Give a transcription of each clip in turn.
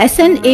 SNA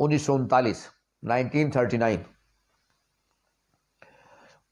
1939 1939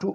2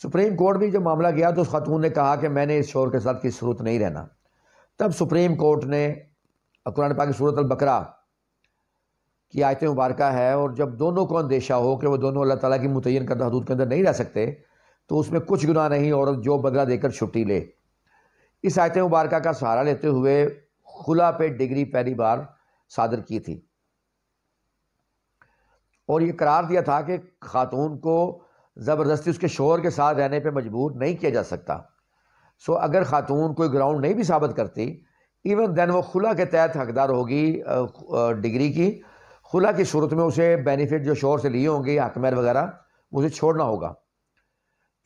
supreme court میں جب معاملہ گیا تو اس خاتون نے کہا کہ میں نے اس شوہر کے ساتھ کسی صورت نہیں رہنا. تب سپریم کورٹ نے قرآن پاک کی سورۃ البقرہ کی آیت مبارکہ ہے، اور جب دونوں کو اندیشہ ہو کہ وہ دونوں اللہ تعالیٰ کی متعین کردہ حدود کے اندر نہیں رہ سکتے تو اس میں کچھ گناہ نہیں، عورت جو بدلہ دے کر چھٹی لے. اس آیت مبارکہ کا سہارا لیتے ہوئے خلا پہ ڈگری پہلی بار صادر کی تھی، اور یہ قرار دیا تھا کہ خاتون کو زبردستی اس کے شوہر کے ساتھ رہنے پہ مجبور نہیں کیا جا سکتا. سو اگر خاتون کوئی گراؤنڈ نہیں بھی ثابت کرتی، ایون دین وہ خلا کے تحت حقدار ہوگی ڈگری کی. خلا کی صورت میں اسے بینیفٹ جو شوہر سے لیے ہوں گے، حق مہر وغیرہ، اسے چھوڑنا ہوگا.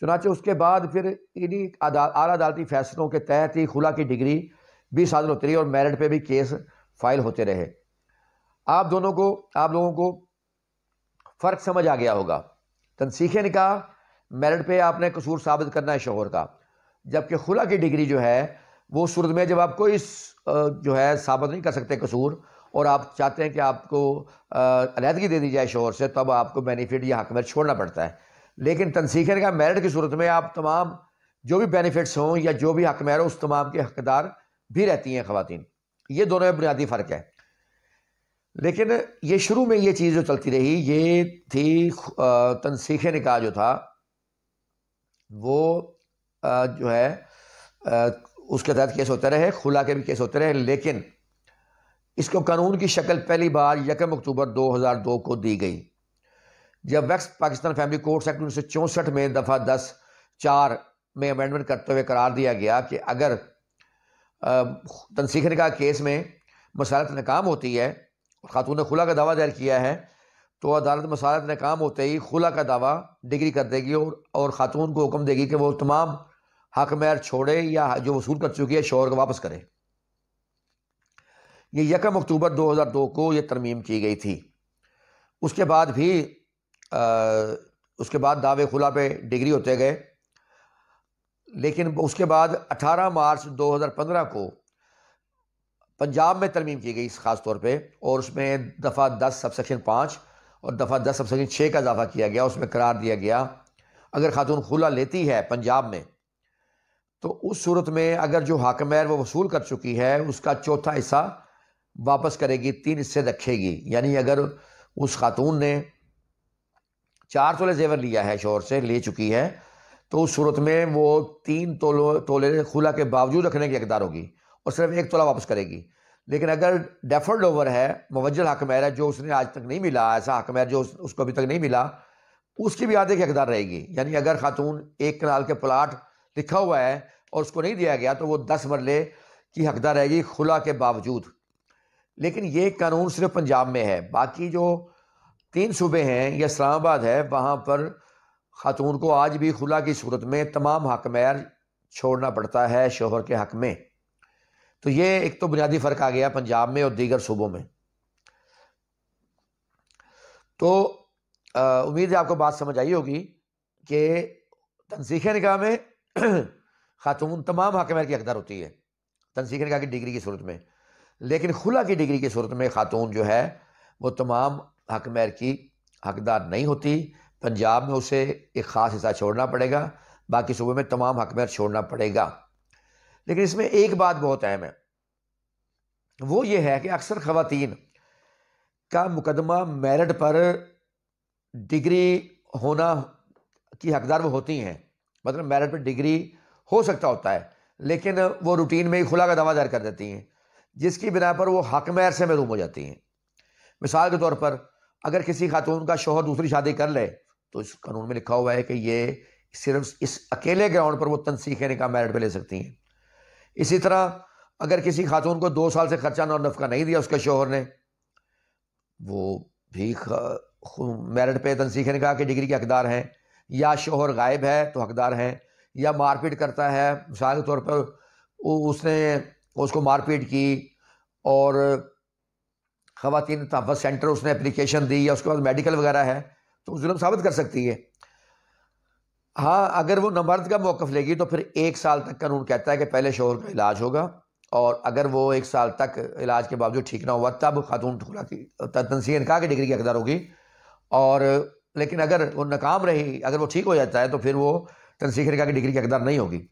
چنانچہ اس کے بعد پھر انہی اعلیٰ عدالتی فیصلوں کے تحت ہی خلا کی ڈگری بھی صادر ہوتی رہی اور میرٹ پہ بھی کیس فائل ہوتے رہے. آپ لوگوں کو فرق سمجھ آ گیا ہوگا. تنسیخ نکاح میرٹ پہ آپ نے قصور ثابت کرنا ہے شوہر کا، جبکہ خلا کی ڈگری جو ہے وہ صورت میں جب آپ کوئی جو ہے ثابت نہیں کر سکتے قصور، اور آپ چاہتے ہیں کہ آپ کو علیحدگی دے دی جائے شوہر سے، تب آپ کو بینیفٹ یا حق مہر چھوڑنا پڑتا ہے. لیکن تنسیخ نکاح میرٹ کی صورت میں آپ تمام جو بھی بینیفٹس ہوں یا جو بھی حق مہر ہو اس تمام کے حقدار بھی رہتی ہیں خواتین. یہ دونوں میں بنیادی فرق ہے. لیکن یہ شروع میں یہ چیز جو چلتی رہی یہ تھی تنسیخ نکاح جو تھا وہ جو ہے اس کے تحت کیس ہوتے رہے، خلا کے بھی کیس ہوتے رہے. لیکن اس کو قانون کی شکل پہلی بار 1 اکتوبر 2002 کو دی گئی، جب west Pakistan family courts act 1964 میں دفعہ 10(4) میں امینڈمنٹ کرتے ہوئے قرار دیا گیا کہ اگر تنسیخ نکاح کیس میں مسالت ناکام ہوتی ہے، خاتون نے خلا کا دعویٰ دائر کیا ہے، تو عدالت مسالت ناکام ہوتے ہی خلا کا دعویٰ ڈگری کر دے گی اور خاتون کو حکم دے گی کہ وہ تمام حق مہر چھوڑے یا جو وصول کر چکی ہے شوہر کو واپس کرے. یہ 1 اکتوبر 2002 کو یہ ترمیم کی گئی تھی. اس کے بعد دعوے خلا پہ ڈگری ہوتے گئے. لیکن اس کے بعد 18 مارچ 2015 کو پنجاب میں ترمیم کی گئی خاص طور پہ، اور اس میں دفعہ 10 سبسیکشن 5 اور دفعہ 10 سبسیکشن 6 کا اضافہ کیا گیا. اس میں قرار دیا گیا اگر خاتون خلا لیتی ہے پنجاب میں تو اس صورت میں اگر جو حق مہر وہ وصول کر چکی ہے اس کا چوتھا حصہ واپس کرے گی، 3 حصے رکھے گی. یعنی اگر اس خاتون نے 4 تولے زیور لیا ہے شوہر سے، لے چکی ہے، تو اس صورت میں وہ 3 تولے خلا کے باوجود رکھنے کی حقدار ہوگی اور صرف 1 تولہ واپس کرے گی. لیکن اگر ڈیفرڈ اوور ہے، موجل حق مہر ہے جو اس نے آج تک نہیں ملا، ایسا حق مہر جو اس کو ابھی تک نہیں ملا، اس کی بھی آدھے کی حقدار رہے گی. یعنی اگر خاتون 1 کنال کے پلاٹ لکھا ہوا ہے اور اس کو نہیں دیا گیا تو وہ 10 مرلے کی حقدار رہے گی خلا کے باوجود. لیکن یہ قانون صرف پنجاب میں ہے. باقی جو 3 صوبے ہیں یا اسلام آباد ہے، وہاں پر خاتون کو آج بھی خلا کی صورت میں تمام حق مہر چھوڑنا پڑتا ہے شوہر کے حق میں. تو یہ ایک تو بنیادی فرق آ گیا پنجاب میں اور دیگر صوبوں میں. تو امید ہے آپ کو بات سمجھ آئی ہوگی کہ تنسیخ نکاح میں خاتون تمام حق مہر کی حقدار ہوتی ہے تنسیخ نکاح کی ڈگری کی صورت میں. لیکن خلا کی ڈگری کی صورت میں خاتون جو ہے وہ تمام حق مہر کی حقدار نہیں ہوتی. پنجاب میں اسے ایک خاص حصہ چھوڑنا پڑے گا، باقی صوبے میں تمام حق مہر چھوڑنا پڑے گا. لیکن اس میں ایک بات بہت اہم ہے، وہ یہ ہے کہ اکثر خواتین کا مقدمہ میرٹ پر ڈگری ہونا کی حقدار وہ ہوتی ہیں. مطلب میرٹ پر ڈگری ہو سکتا ہوتا ہے، لیکن وہ روٹین میں ہی خلا کا دعویٰ دائر کر دیتی ہیں، جس کی بنا پر وہ حق مہر سے محروم ہو جاتی ہیں. مثال کے طور پر اگر کسی خاتون کا شوہر دوسری شادی کر لے تو اس قانون میں لکھا ہوا ہے کہ یہ صرف اس اکیلے گراؤنڈ پر وہ تنسیخ نکاح میرٹ پہ لے سکتی ہیں. اسی طرح اگر کسی خاتون کو 2 سال سے خرچہ اور نفقہ نہیں دیا اس کے شوہر نے، وہ بھی میرٹ پہ تنسیخ نکاح کی ڈگری کے حقدار ہیں. یا شوہر غائب ہے تو حقدار ہیں، یا مار پیٹ کرتا ہے، مثال کے طور پر اس نے اس کو مار پیٹ کی اور خواتین تحفظ سینٹر اس نے اپلیکیشن دی یا اس کے بعد میڈیکل وغیرہ ہے تو وہ ظلم ثابت کر سکتی ہے. ہاں اگر وہ نامرد کا موقف لے گی تو پھر 1 سال تک قانون کہتا ہے کہ پہلے شوہر کا علاج ہوگا، اور اگر وہ 1 سال تک علاج کے باوجود ٹھیک نہ ہوا تب خاتون خلا کی تنسیخ نکاح کی ڈگری کی حقدار ہوگی. اور لیکن اگر وہ ناکام رہی، اگر وہ ٹھیک ہو جاتا ہے تو پھر وہ تنسیخ نکاح کی ڈگری کی حقدار نہیں ہوگی۔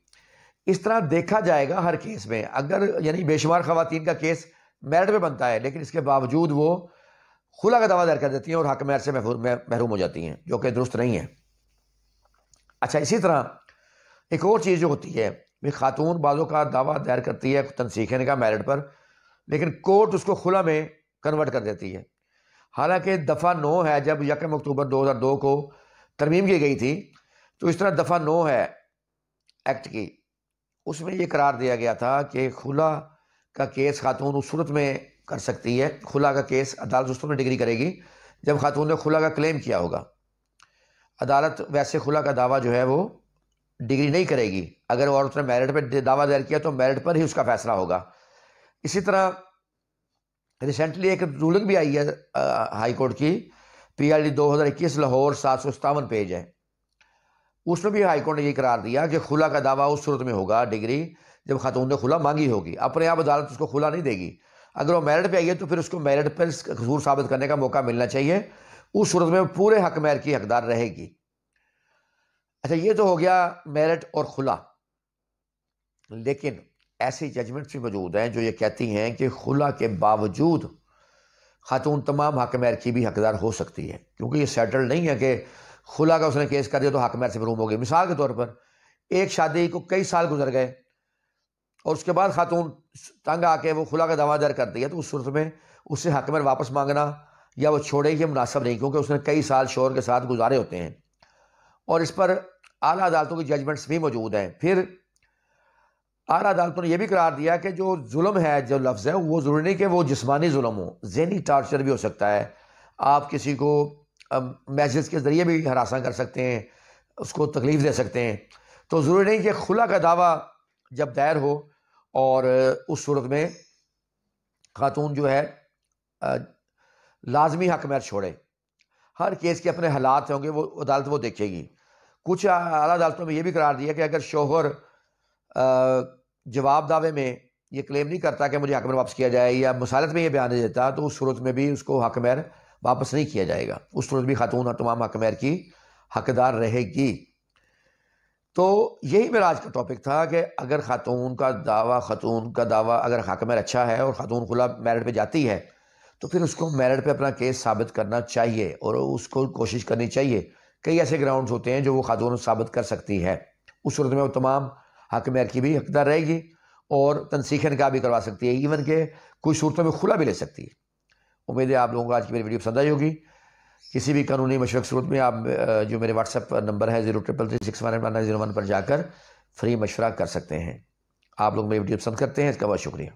اس طرح دیکھا جائے گا ہر کیس میں، اگر یعنی بے شمار خواتین کا کیس میرٹ پہ بنتا ہے لیکن اس کے باوجود وہ خلا کا دعویٰ دائر کر دیتی ہیں اور حق مہر سے محروم ہو جاتی ہیں، جو کہ درست نہیں ہے۔ اچھا، اسی طرح ایک اور چیز جو ہوتی ہے، خاتون بعضوں کا دعویٰ دائر کرتی ہے تنسیخ نکاح میرٹ پر، لیکن کورٹ اس کو خلا میں کنورٹ کر دیتی ہے۔ حالانکہ دفعہ 9 ہے، جب 1 اکتوبر 2002 کو ترمیم کی گئی تھی تو اس طرح دفعہ 9 ہے ایکٹ کی، اس میں یہ قرار دیا گیا تھا کہ خلا کا کیس خاتون اس صورت میں کر سکتی ہے، خلا کا کیس عدالت اس میں ڈگری کرے گی جب خاتون نے خلا کا کلیم کیا ہوگا۔ عدالت ویسے خلا کا دعویٰ جو ہے وہ ڈگری نہیں کرے گی، اگر عورت نے میرٹ پہ دعویٰ دائر کیا تو میرٹ پر ہی اس کا فیصلہ ہوگا۔ اسی طرح ریسنٹلی ایک رولنگ بھی آئی ہے ہائی کورٹ کی، PLD 2021 لاہور 757 پیج ہے، اس میں بھی ہائی کورٹ نے یہ قرار دیا کہ خلا کا دعویٰ اس صورت میں ہوگا ڈگری جب خاتون نے خلا مانگی ہوگی، اپنے آپ عدالت اس کو خلا نہیں دے گی۔ اگر وہ میرٹ پہ آئی ہے تو پھر اس کو میرٹ پر قصور ثابت کرنے کا موقع ملنا چاہیے، اس صورت میں پورے حق مہر کی حقدار رہے گی۔ اچھا، یہ تو ہو گیا میرٹ اور خلا، لیکن ایسی ججمنٹس بھی موجود ہیں جو یہ کہتی ہیں کہ خلا کے باوجود خاتون تمام حق مہر کی بھی حقدار ہو سکتی ہے، کیونکہ یہ سیٹل نہیں ہے کہ خلا کا اس نے کیس کر دیا تو حق مہر سے محروم ہو گئی۔ مثال کے طور پر ایک شادی کو کئی سال گزر گئے اور اس کے بعد خاتون تنگ آ کے وہ خلا کا دعویٰ دائر کر دیا، تو اس صورت میں اس سے حق مہر واپس مانگنا یا وہ چھوڑے یہ مناسب نہیں، کیونکہ اس نے کئی سال شوہر کے ساتھ گزارے ہوتے ہیں، اور اس پر اعلیٰ عدالتوں کی ججمنٹس بھی موجود ہیں۔ پھر اعلیٰ عدالتوں نے یہ بھی قرار دیا کہ جو ظلم ہے، جو لفظ ہے، وہ ضروری نہیں کہ وہ جسمانی ظلم ہو، ذہنی ٹارچر بھی ہو سکتا ہے۔ آپ کسی کو میسیج کے ذریعے بھی ہراساں کر سکتے ہیں، اس کو تکلیف دے سکتے ہیں، تو ضروری نہیں کہ خلا کا دعویٰ جب دائر ہو اور اس صورت میں خاتون جو ہے لازمی حق مہر چھوڑے۔ ہر کیس کے اپنے حالات ہوں گے، وہ عدالت وہ دیکھے گی۔ کچھ اعلیٰ عدالتوں میں یہ بھی قرار دیا کہ اگر شوہر جواب دعوے میں یہ کلیم نہیں کرتا کہ مجھے حق مہر واپس کیا جائے، یا مصالحت میں یہ بیان نہیں دیتا، تو اس صورت میں بھی اس کو حق مہر واپس نہیں کیا جائے گا، اس صورت بھی خاتون تمام حق مہر کی حقدار رہے گی۔ تو یہی میرا آج کا ٹاپک تھا کہ اگر خاتون کا دعویٰ اگر حق مہر اچھا ہے اور خاتون خلا میرٹ پہ جاتی ہے تو پھر اس کو میرٹ پہ اپنا کیس ثابت کرنا چاہیے، اور اس کو کوشش کرنی چاہیے۔ کئی ایسے گراؤنڈز ہوتے ہیں جو وہ خاتون ثابت کر سکتی ہے، اس صورت میں وہ تمام حق مہر کی بھی حقدار رہے گی اور تنسیخ نکاح بھی کروا سکتی ہے، ایون کہ کچھ صورتوں میں خلا بھی لے سکتی ہے۔ امید ہے آپ لوگوں کو آج کی میری ویڈیو پسند آئی ہوگی۔ کسی بھی قانونی مشورے کی صورت میں آپ جو میرے واٹس ایپ نمبر ہے 0333611901 پر جا کر فری مشورہ کر سکتے ہیں۔ آپ لوگ میری ویڈیو پسند کرتے ہیں، اس کا بہت شکریہ۔